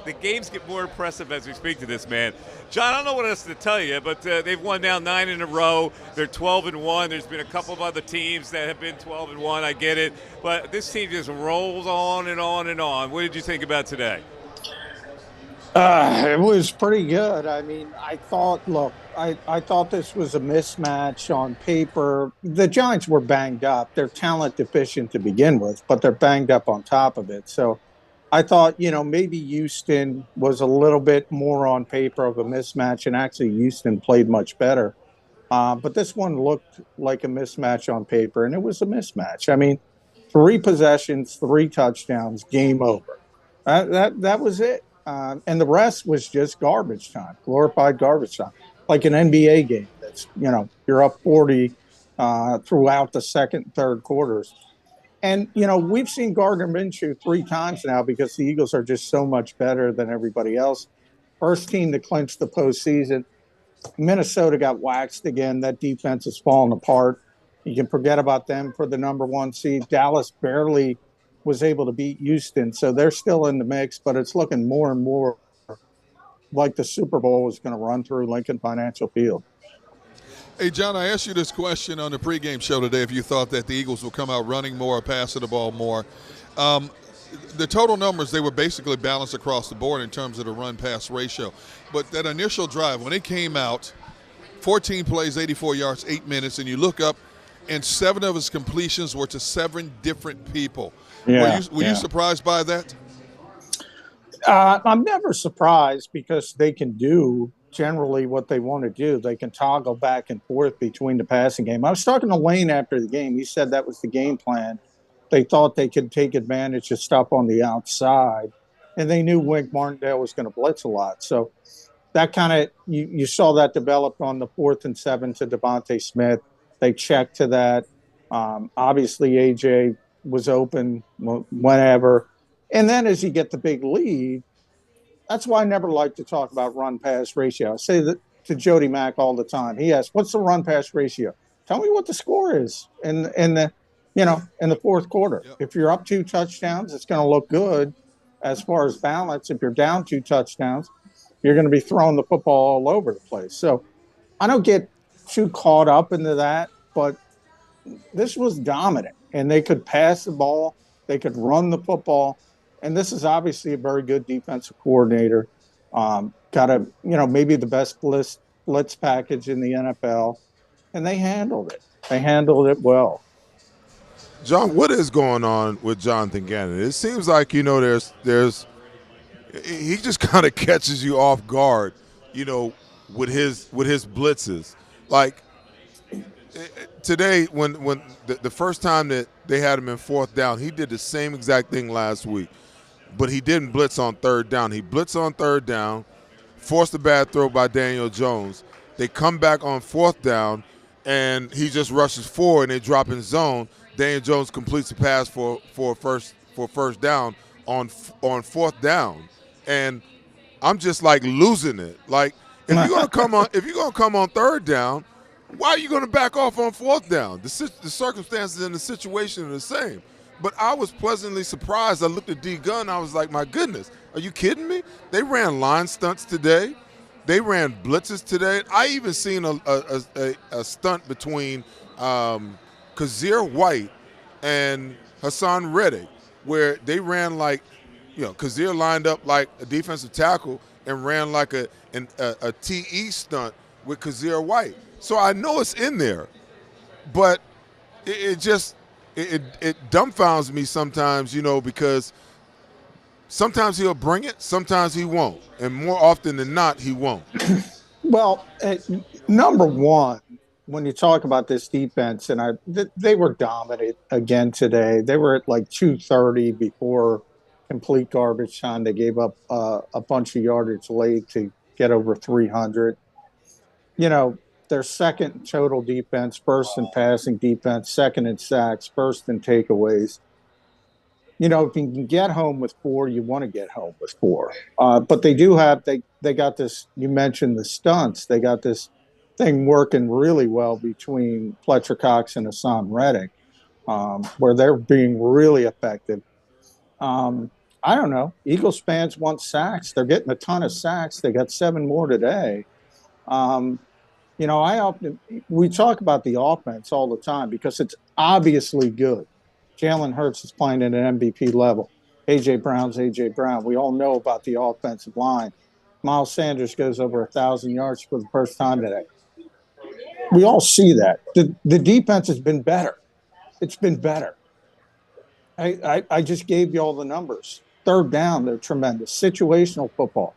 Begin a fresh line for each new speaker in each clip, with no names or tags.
the games get more impressive as we speak to this man. John, I don't know what else to tell you, but they've won now 9 in a row. They're 12-1. There's been a couple of other teams that have been 12-1. I get it, but this team just rolls on and on and on. What did you think about today?
It was pretty good. I mean, I thought this was a mismatch on paper. The Giants were banged up. They're talent deficient to begin with, but they're banged up on top of it. So I thought, maybe Houston was a little bit more on paper of a mismatch, and actually Houston played much better. But this one looked like a mismatch on paper, and it was a mismatch. I mean, 3 possessions, 3 touchdowns, game over. That was it. And the rest was just garbage time, glorified garbage time, like an NBA game. That's you're up 40 throughout the second, third quarters. And we've seen Gardner Minshew 3 times now because the Eagles are just so much better than everybody else. First team to clinch the postseason. Minnesota got waxed again. That defense is falling apart. You can forget about them for the number 1 seed. Dallas barely was able to beat Houston, so they're still in the mix, but it's looking more and more like the Super Bowl is going to run through Lincoln Financial Field.
Hey, John, I asked you this question on the pregame show today if you thought that the Eagles would come out running more or passing the ball more. The total numbers, they were basically balanced across the board in terms of the run-pass ratio. But that initial drive, when it came out, 14 plays, 84 yards, 8 minutes, and you look up, and 7 of his completions were to 7 different people.
Yeah,
were you surprised by that?
I'm never surprised because they can do generally what they want to do. They can toggle back and forth between the passing game. I was talking to Lane after the game. He said that was the game plan. They thought they could take advantage of stuff on the outside, and they knew Wink Martindale was going to blitz a lot. So that kind of you saw that develop on the 4th and 7 to Devontae Smith. They checked to that. Obviously, AJ was open whenever. And then as you get the big lead, that's why I never like to talk about run-pass ratio. I say that to Jody Mack all the time. He asks, what's the run-pass ratio? Tell me what the score is in the 4th quarter. Yep. If you're up 2 touchdowns, it's going to look good as far as balance. If you're down 2 touchdowns, you're going to be throwing the football all over the place. So I don't get too caught up into that, but this was dominant, and they could pass the ball, they could run the football, and this is obviously a very good defensive coordinator. Got maybe the best blitz package in the NFL, and they handled it. They handled it well.
John, what is going on with Jonathan Gannon? It seems like there's he just kind of catches you off guard, with his blitzes. Like today, when the first time that they had him in 4th down, he did the same exact thing last week, but he didn't blitz on 3rd down. He blitzed on 3rd down, forced a bad throw by Daniel Jones. They come back on 4th down, and he just rushes forward, and they drop in zone. Daniel Jones completes the pass for first down on 4th down, and I'm just like losing it. Like if you're gonna come on 3rd down, why are you going to back off on 4th down? The circumstances and the situation are the same. But I was pleasantly surprised. I looked at D. Gunn. I was like, my goodness, are you kidding me? They ran line stunts today. They ran blitzes today. I even seen a stunt between Kazir White and Hassan Reddick where they ran like, Kazir lined up like a defensive tackle and ran like a TE stunt with Kazir White. So I know it's in there, but it dumbfounds me sometimes, because sometimes he'll bring it, sometimes he won't, and more often than not, he won't.
Well, number one, when you talk about this defense, and they were dominant again today. They were at like 230 before complete garbage time. They gave up a bunch of yardage late to get over 300. Their second in total defense, first in passing defense, second in sacks, first in takeaways. If you can get home with 4, you want to get home with 4. But they do have they got this. You mentioned the stunts. They got this thing working really well between Fletcher Cox and Hassan Reddick, where they're being really effective. I don't know. Eagles fans want sacks. They're getting a ton of sacks. They got 7 more today. You know, we talk about the offense all the time because it's obviously good. Jalen Hurts is playing at an MVP level. A.J. Brown's A.J. Brown. We all know about the offensive line. Miles Sanders goes over 1,000 yards for the first time today. We all see that. The defense has been better. It's been better. I just gave you all the numbers. Third down, they're tremendous. Situational football.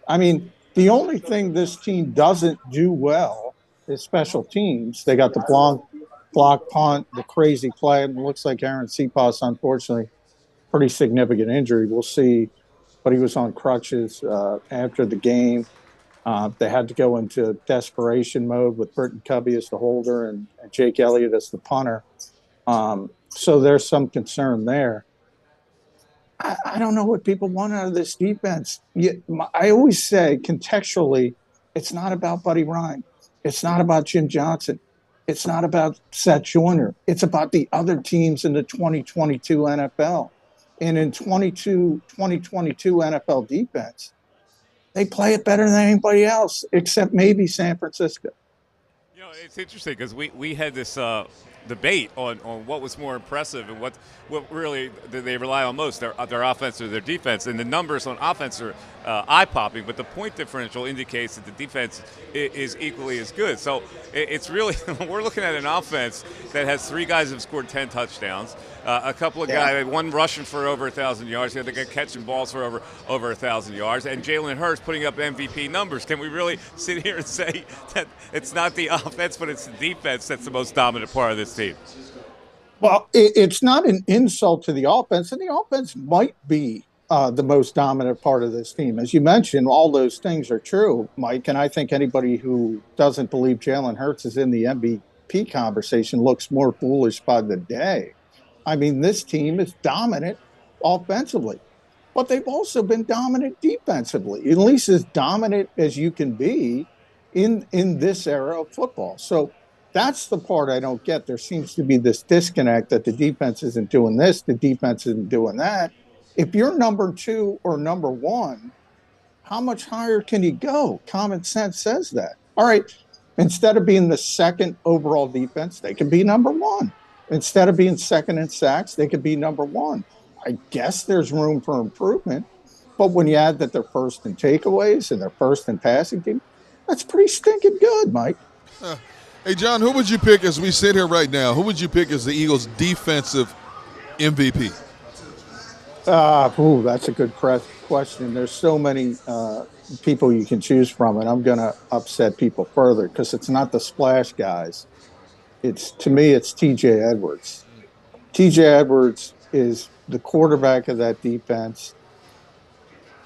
I mean, the only thing this team doesn't do well is special teams. They got the block punt, the crazy play. It looks like Aaron Cepas, unfortunately, pretty significant injury. We'll see. But he was on crutches after the game. They had to go into desperation mode with Britton Covey as the holder and Jake Elliott as the punter. So there's some concern there. I don't know what people want out of this defense. I always say contextually, it's not about Buddy Ryan. It's not about Jim Johnson. It's not about Seth Joyner. It's about the other teams in the 2022 NFL. And in 2022 NFL defense, they play it better than anybody else, except maybe San Francisco.
You know, it's interesting because we had this debate on what was more impressive and what really did they rely on most, their offense or their defense. And the numbers on offense are eye-popping, but the point differential indicates that the defense is equally as good. So it's really we're looking at an offense that has 3 guys who have scored 10 touchdowns, a couple of guys, one rushing for over 1,000 yards, the other guy catching balls for over 1,000 yards, and Jalen Hurts putting up MVP numbers. Can we really sit here and say that it's not the offense, but it's the defense that's the most dominant part of this team?
Well, it's not an insult to the offense, and the offense might be the most dominant part of this team. As you mentioned, all those things are true, Mike, and I think anybody who doesn't believe Jalen Hurts is in the MVP conversation looks more foolish by the day. I mean, this team is dominant offensively, but they've also been dominant defensively, at least as dominant as you can be in this era of football. So that's the part I don't get. There seems to be this disconnect that the defense isn't doing this, the defense isn't doing that. If you're number 2 or number 1, how much higher can you go? Common sense says that. All right, instead of being the 2nd overall defense, they can be number 1. Instead of being 2nd in sacks, they could be number 1. I guess there's room for improvement, but when you add that they're 1st in takeaways and they're 1st in passing game, that's pretty stinking good, Mike.
Hey, John, who would you pick as we sit here right now? Who would you pick as the Eagles' defensive MVP?
That's a good question. There's so many people you can choose from, and I'm going to upset people further because it's not the splash guys. To me, it's T.J. Edwards. T.J. Edwards is the quarterback of that defense.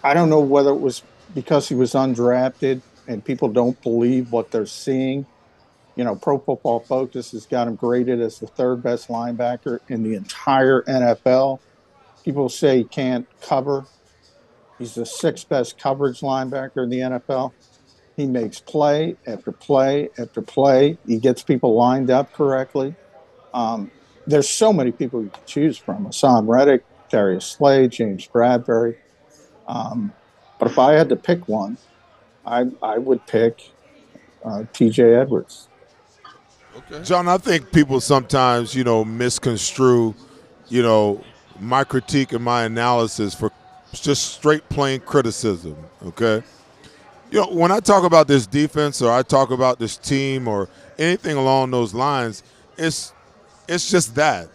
I don't know whether it was because he was undrafted and people don't believe what they're seeing. You know, Pro Football Focus has got him graded as the 3rd best linebacker in the entire NFL. People say he can't cover. He's the 6th best coverage linebacker in the NFL. He makes play after play after play. He gets people lined up correctly. There's so many people you can choose from. Hassan Reddick, Darius Slade, James Bradbury. But if I had to pick one, I would pick T.J. Edwards.
Okay. John, I think people sometimes, misconstrue, my critique and my analysis for just straight plain criticism, okay? When I talk about this defense or I talk about this team or anything along those lines, it's just that,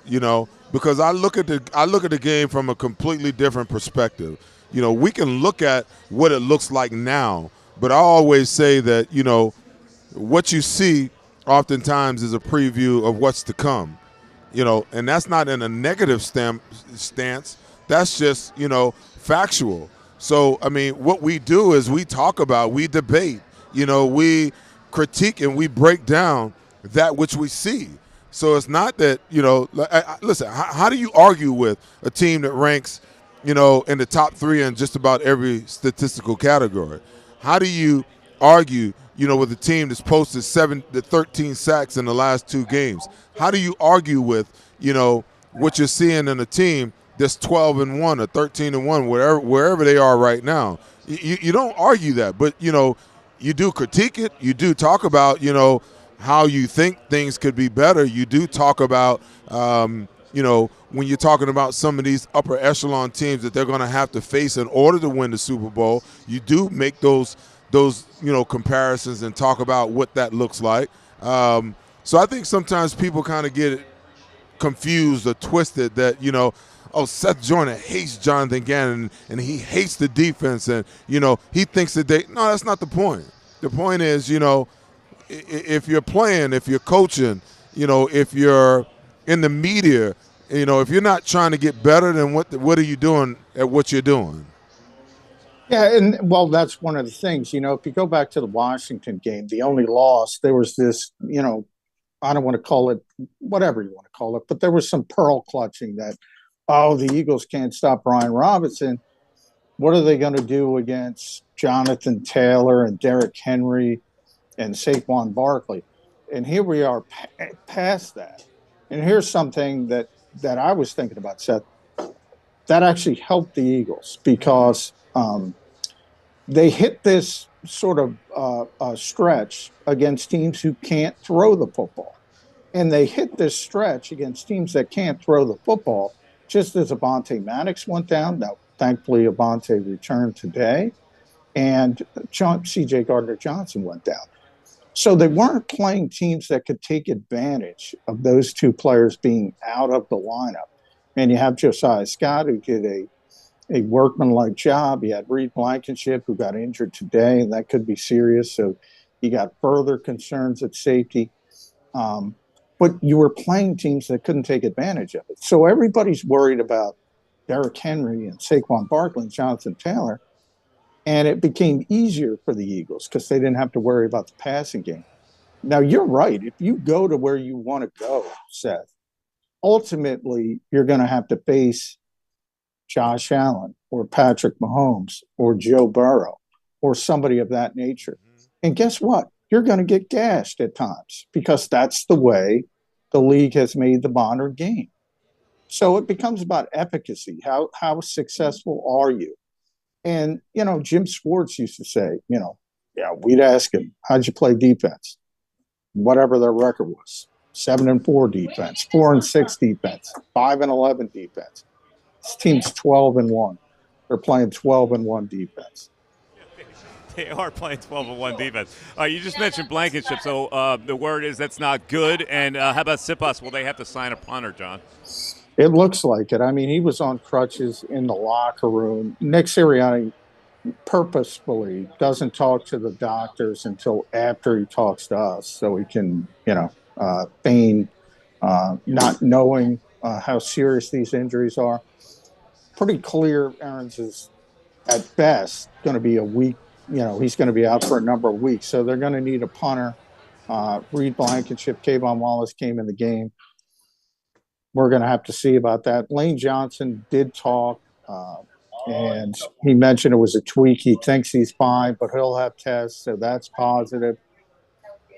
because I look at the game from a completely different perspective. We can look at what it looks like now, but I always say that, what you see oftentimes is a preview of what's to come, and that's not in a negative stance. That's just, factual. So, I mean, what we do is we talk about, we debate, we critique and we break down that which we see. So it's not that, listen, how do you argue with a team that ranks, in the top 3 in just about every statistical category? How do you argue, with a team that's posted 7 to 13 sacks in the last 2 games? How do you argue with, what you're seeing in a team that's 12-1 or 13-1, wherever they are right now. You don't argue that, but you do critique it. You do talk about how you think things could be better. You do talk about when you're talking about some of these upper echelon teams that they're going to have to face in order to win the Super Bowl. You do make those comparisons and talk about what that looks like. So I think sometimes people kind of get confused or twisted that Seth Joyner hates Jonathan Gannon and he hates the defense and he thinks that no, that's not the point. The point is if you're playing, if you're coaching, if you're in the media, if you're not trying to get better, then what are you doing at what you're doing?
Yeah, and well, that's one of the things. If you go back to the Washington game, the only loss, there was this, I don't want to call it whatever you want to call it, but there was some pearl clutching that, the Eagles can't stop Brian Robinson. What are they going to do against Jonathan Taylor and Derrick Henry and Saquon Barkley? And here we are past that. And here's something that I was thinking about, Seth. That actually helped the Eagles because they hit this sort of stretch against teams who can't throw the football. And they hit this stretch against teams that can't throw the football just as Avonte Maddox went down. Now, thankfully, Avonte returned today. And C.J. Gardner-Johnson went down. So they weren't playing teams that could take advantage of those two players being out of the lineup. And you have Josiah Scott, who did a workmanlike job. You had Reed Blankenship, who got injured today, and that could be serious. So you got further concerns at safety. But you were playing teams that couldn't take advantage of it. So everybody's worried about Derrick Henry and Saquon Barkley and Jonathan Taylor. And it became easier for the Eagles because they didn't have to worry about the passing game. Now, you're right. If you go to where you want to go, Seth, ultimately you're going to have to face Josh Allen or Patrick Mahomes or Joe Burrow or somebody of that nature. And guess what? You're going to get gashed at times because that's the way the league has made the modern game. So it becomes about efficacy. How successful are you? And, Jim Schwartz used to say, we'd ask him, how'd you play defense? Whatever their record was, 7-4 defense, 4-6 defense, 5-11 defense. This team's 12-1. They're playing 12-1 defense.
They are playing 12-1 defense. You just mentioned Blankenship, so the word is that's not good. And how about Sipas? Will they have to sign a punter, John?
It looks like it. I mean, he was on crutches in the locker room. Nick Sirianni purposefully doesn't talk to the doctors until after he talks to us so he can, feign not knowing how serious these injuries are. Pretty clear Aarons is, at best, going to be a week. He's going to be out for a number of weeks. So they're going to need a punter. Reed Blankenship, Kayvon Wallace came in the game. We're going to have to see about that. Lane Johnson did talk, and he mentioned it was a tweak. He thinks he's fine, but he'll have tests, so that's positive.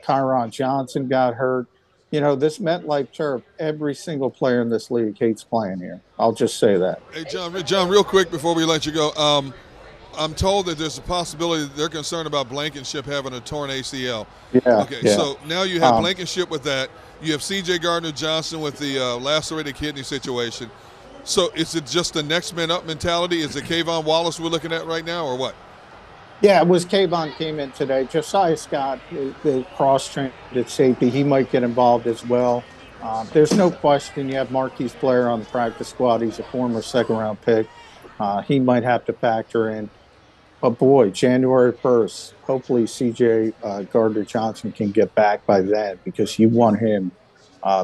Kyron Johnson got hurt. This MetLife turf, every single player in this league hates playing here. I'll just say that.
Hey, John, real quick before we let you go, I'm told that there's a possibility that they're concerned about Blankenship having a torn ACL.
Yeah.
Okay, so now you have Blankenship with that. You have C.J. Gardner-Johnson with the lacerated kidney situation. So is it just the next man up mentality? Is it Kayvon Wallace we're looking at right now or what?
Yeah, it was Kayvon came in today. Josiah Scott, the cross-trained at safety, he might get involved as well. There's no question you have Marquise Blair on the practice squad. He's a former second-round pick. He might have to factor in. But, boy, January 1st, hopefully C.J. Gardner-Johnson can get back by then because you want him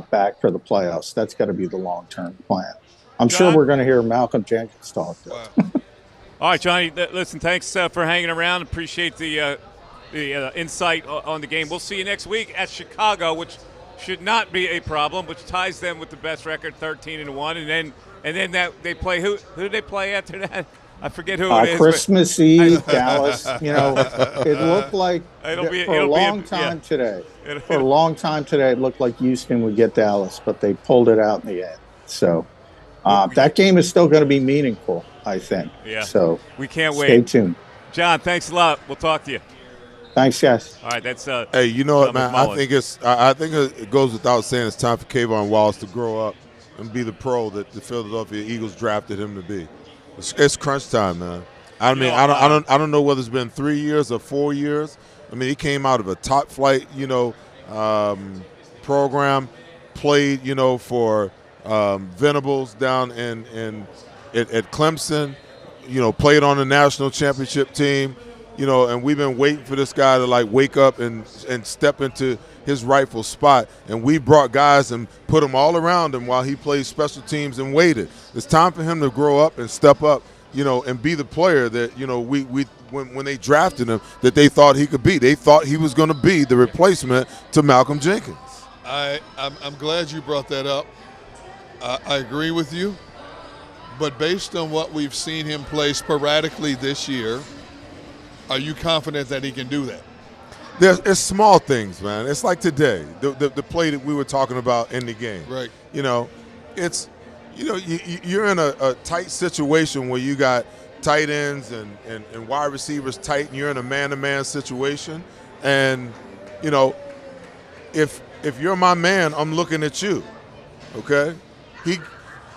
back for the playoffs. That's got to be the long-term plan. I'm sure we're going to hear Malcolm Jenkins talk, though.
Wow.
All right, Johnny, listen, thanks for hanging around. Appreciate the insight on the game. We'll see you next week at Chicago, which should not be a problem, which ties them with the best record, 13-1. And then that they play – who do they play after that? I forget who it is.
Christmas Eve, Dallas. It looked like for a long time today, it looked like Houston would get Dallas, but they pulled it out in the end. So That game is still going to be meaningful, I think.
Yeah.
So
we can't
stay
wait.
tuned.
John, thanks a lot. We'll talk to you.
Thanks, guys.
All right, that's
hey, you know what, man?
McMullen.
I think it goes without saying it's time for Kayvon Wallace to grow up and be the pro that the Philadelphia Eagles drafted him to be. It's crunch time, man. I mean, I don't know whether it's been 3 years or 4 years. I mean, he came out of a top flight, program, played, for Venables down at Clemson, played on the national championship team, and we've been waiting for this guy to like wake up and step into his rightful spot. And we brought guys and put them all around him while he played special teams and waited. It's time for him to grow up and step up, and be the player that, when they drafted him, that they thought he could be. They thought he was going to be the replacement to Malcolm Jenkins.
I'm glad you brought that up. I agree with you. But based on what we've seen him play sporadically this year, are you confident that he can do that?
It's small things, man. It's like today, the play that we were talking about in the game.
Right.
It's you're in a tight situation where you got tight ends and wide receivers tight, and you're in a man-to-man situation. And if you're my man, I'm looking at you. Okay, he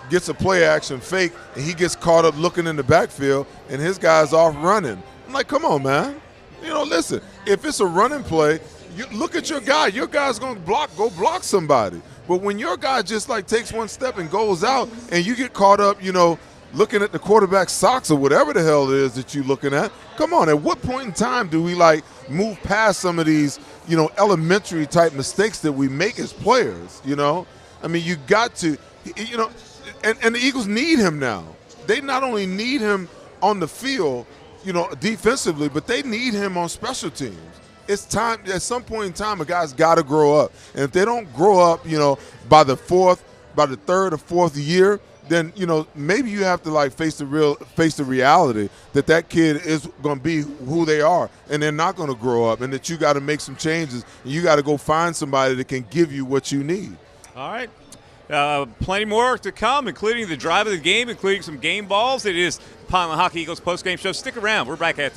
gets a play action fake, and he gets caught up looking in the backfield, and his guy's off running. I'm like, come on, man. Listen, if it's a running play, you look at your guy. Your guy's going to go block somebody. But when your guy just like takes one step and goes out, and you get caught up, looking at the quarterback's socks or whatever the hell it is that you're looking at, come on, at what point in time do we like move past some of these, elementary type mistakes that we make as players, I mean, you got to, and the Eagles need him now. They not only need him on the field, defensively, but they need him on special teams. It's time, at some point in time, a guy's got to grow up. And if they don't grow up, by the third or fourth year, then, maybe you have to like face the reality that kid is going to be who they are, and they're not going to grow up, and that you got to make some changes, and you got to go find somebody that can give you what you need.
All right. Plenty more to come, including the drive of the game, including some game balls. It is Pond Hockey Eagles postgame show. Stick around. We're back after